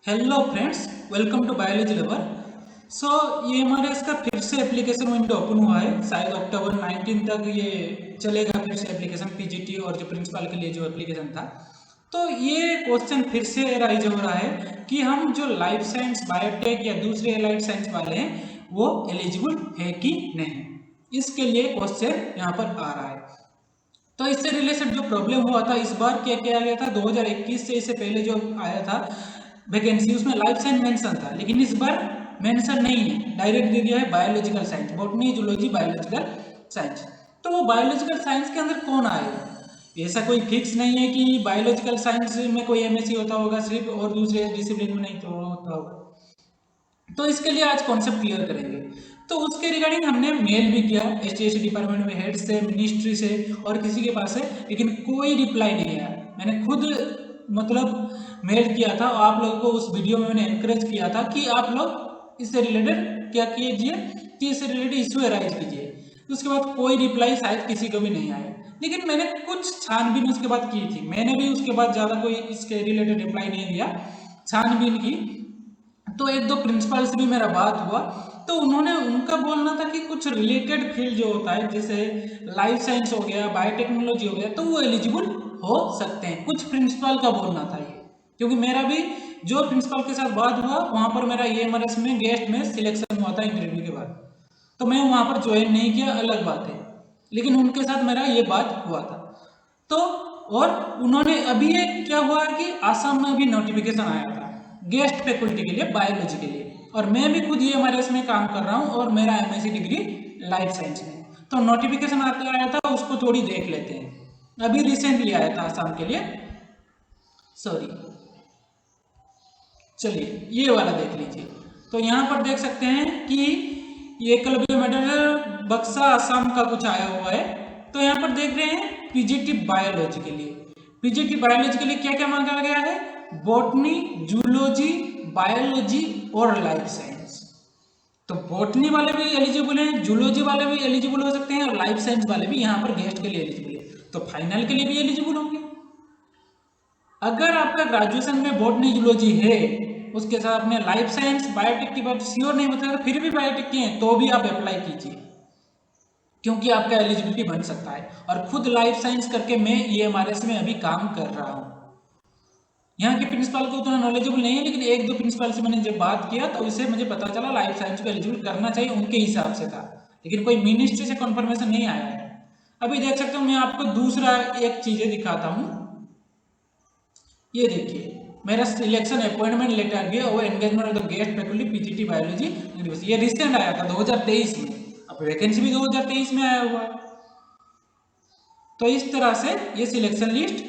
Hello friends, welcome to biology lover. So ये हमारे इसका फिर से एप्लीकेशन विंडो ओपन हुआ है। शायद अक्टूबर 19 तक ये चलेगा फिर से एप्लीकेशन पीजीटी और जो प्रिंसिपल के लिए जो एप्लीकेशन था। तो ये क्वेश्चन फिर से राइज हो रहा है कि हम जो लाइफ साइंस बायोटेक या दूसरे एलाइड साइंस वाले हैं वो एलिजिबल है कि नहीं। इसके लिए क्वेश्चन यहाँ पर आ रहा है। तो इससे रिलेटेड जो प्रॉब्लम हुआ था इस बार क्या किया गया था, 2021 से इससे पहले जो आया था वैकेंसी उसमें लाइफ साइंस मेंशन था, लेकिन इस बार मेंशन नहीं है, डायरेक्ट दे दिया है biological science, botany zoology biological science. तो वो बायोलॉजिकल साइंस के अंदर कौन आएगा? ऐसा कोई फिक्स नहीं है कि बायोलॉजिकल साइंस में कोई एमएससी होता होगा सिर्फ और दूसरे डिसिप्लिन में नहीं तो होता होगा। तो इसके लिए आज कॉन्सेप्ट क्लियर करेंगे। तो उसके रिगार्डिंग हमने मेल भी किया एसटीएससी डिपार्टमेंट में हेड से, मिनिस्ट्री से और किसी के पास से, लेकिन कोई रिप्लाई नहीं आया। मैंने खुद मेल किया था और आप लोगों को उस वीडियो में मैंने एनकरेज किया था कि आप लोग इससे रिलेटेड क्या कीजिए कि इससे रिलेटेड इशू अराइज कीजिए। उसके बाद कोई रिप्लाई शायद किसी को भी नहीं आया, लेकिन मैंने कुछ छानबीन उसके बाद की थी। मैंने भी उसके बाद ज़्यादा कोई इसके रिलेटेड रिप्लाई नहीं दिया, छानबीन की। तो एक दो प्रिंसिपल से भी मेरा बात हुआ, तो उन्होंने उनका बोलना था कि कुछ रिलेटेड फील्ड जो होता है जैसे लाइफ साइंस हो गया, बायोटेक्नोलॉजी हो गया, तो वो एलिजिबल हो सकते हैं। कुछ प्रिंसिपल का बोलना था ये, क्योंकि मेरा भी जो प्रिंसिपल के साथ बात हुआ वहां पर मेरा EMRS में गेस्ट में सिलेक्शन हुआ था इंटरव्यू के बाद, तो मैं वहां पर ज्वाइन नहीं किया, अलग बात है, लेकिन उनके साथ मेरा ये बात हुआ था। तो और उन्होंने अभी एक क्या हुआ है कि आसाम में अभी नोटिफिकेशन आया था गेस्ट फैकल्टी के लिए बायोलॉजी के लिए, और मैं भी खुद ये EMRS में काम कर रहा हूँ और मेरा MSc डिग्री लाइफ साइंस में। तो नोटिफिकेशन आते आया था, उसको थोड़ी देख लेते हैं। अभी रिसेंटली आया था आसाम के लिए, सॉरी, चलिए ये वाला देख लीजिए। तो यहाँ पर देख सकते हैं कि ये एकलव्य मेडल बक्सा आसाम का कुछ आया हुआ है। तो यहाँ पर देख रहे हैं पीजीटी बायोलॉजी के लिए, पीजीटी बायोलॉजी के लिए क्या क्या मांगा गया है? बॉटनी, जूलॉजी, बायोलॉजी और लाइफ साइंस। तो बॉटनी वाले भी एलिजिबल हैं, जूलॉजी वाले भी एलिजिबल हो सकते हैं और लाइफ साइंस वाले भी यहाँ पर गेस्ट के लिए एलिजिबल है। तो फाइनल के लिए भी एलिजिबल होंगे। अगर आपका ग्रेजुएशन में बॉटनी जूलॉजी है, उसके साथ अपने लाइफ साइंस बायोटेक की बात श्योर नहीं बताया तो फिर भी बायोटेक के हैं तो भी आप अप्लाई कीजिए, क्योंकि आपका एलिजिबिलिटी बन सकता है। और खुद लाइफ साइंस करके मैं EMRS में अभी काम कर रहा हूँ। यहाँ के प्रिंसिपल को उतना नॉलेजेबल नहीं है, लेकिन एक दो प्रिंसिपल से मैंने जब बात किया तो इससे मुझे पता चला लाइफ साइंस को एलिजिबल करना चाहिए, उनके हिसाब से था, लेकिन कोई मिनिस्ट्री से कन्फर्मेशन नहीं आया है। अभी देख सकते हो, मैं आपको दूसरा एक चीजें दिखाता हूँ। ये देखिए, मेरा सिलेक्शन अपॉइंटमेंट लेटर भी है और engagement of the guest faculty PGT biology university, ये रिसेंट आया था 2023 में। अब वैकेंसी भी 2023 में आया हुआ है। तो इस तरह से ये सिलेक्शन लिस्ट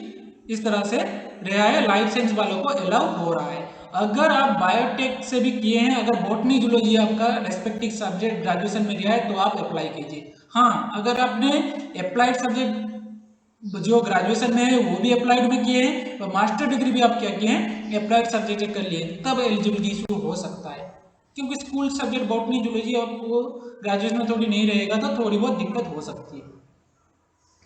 इस तरह से रहा है, लाइफ साइंस वालों को अलाउ हो रहा है। अगर आप बायोटेक से भी किए हैं, अगर बॉटनी जूलॉजी आपका रेस्पेक्टिव सब्जेक्ट ग्रेजुएशन में गया है तो आप अप्लाई कीजिए। हाँ, अगर आपने अप्लाइड सब्जेक्ट जो ग्रेजुएशन में है वो भी अप्लाइड में किए हैं और मास्टर डिग्री भी आप क्या किए हैं, अप्लाइड सब्जेक्ट कर लिए, तब एलिजिबिलिटी इशू हो सकता है। क्योंकि स्कूल सब्जेक्ट बॉटनी जूलॉजी आपको ग्रेजुएशन में थोड़ी नहीं रहेगा तो थोड़ी बहुत दिक्कत हो सकती है,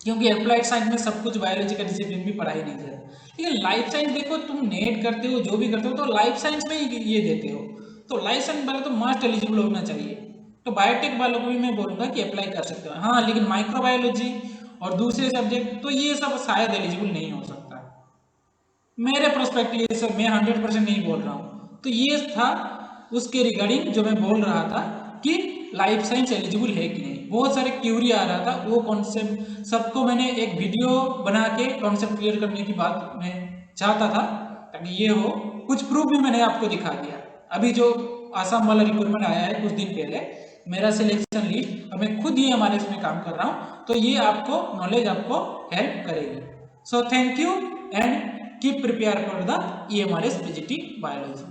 क्योंकि अप्लाइड साइंस में सब कुछ बायोलॉजी का डिसिप्लिन भी पढ़ाई नहीं जाता। लेकिन लाइफ साइंस देखो, तुम नेट करते हो जो भी करते हो तो लाइफ साइंस में ही ये देते हो, तो लाइफ साइंस वाले तो मस्ट एलिजिबल होना चाहिए। तो बायोटेक वालों को भी मैं बोलूँगा कि अप्लाई कर सकते हो। हाँ, लेकिन माइक्रोबायोलॉजी और दूसरे सब्जेक्ट तो ये सब शायद एलिजिबल नहीं हो सकता मेरे प्रोस्पेक्टिव से। मैं 100% नहीं बोल रहा हूँ। तो ये था उसके रिगार्डिंग जो मैं बोल रहा था कि लाइफ साइंस एलिजिबल है कि नहीं। बहुत सारे क्यूरी आ रहा था, वो कॉन्सेप्ट सबको मैंने एक वीडियो बना के कॉन्सेप्ट क्लियर करने की बात मैं चाहता था, ताकि ये हो। कुछ प्रूफ भी मैंने आपको दिखा दिया। अभी जो आसाम वाला रिक्रूटमेंट आया है कुछ दिन पहले, मेरा सिलेक्शन लिस्ट, और मैं खुद ही हमारे इसमें काम कर रहा हूँ, तो ये आपको नॉलेज आपको हेल्प करेगी। So thank you and keep prepare for the EMRS PGT biology.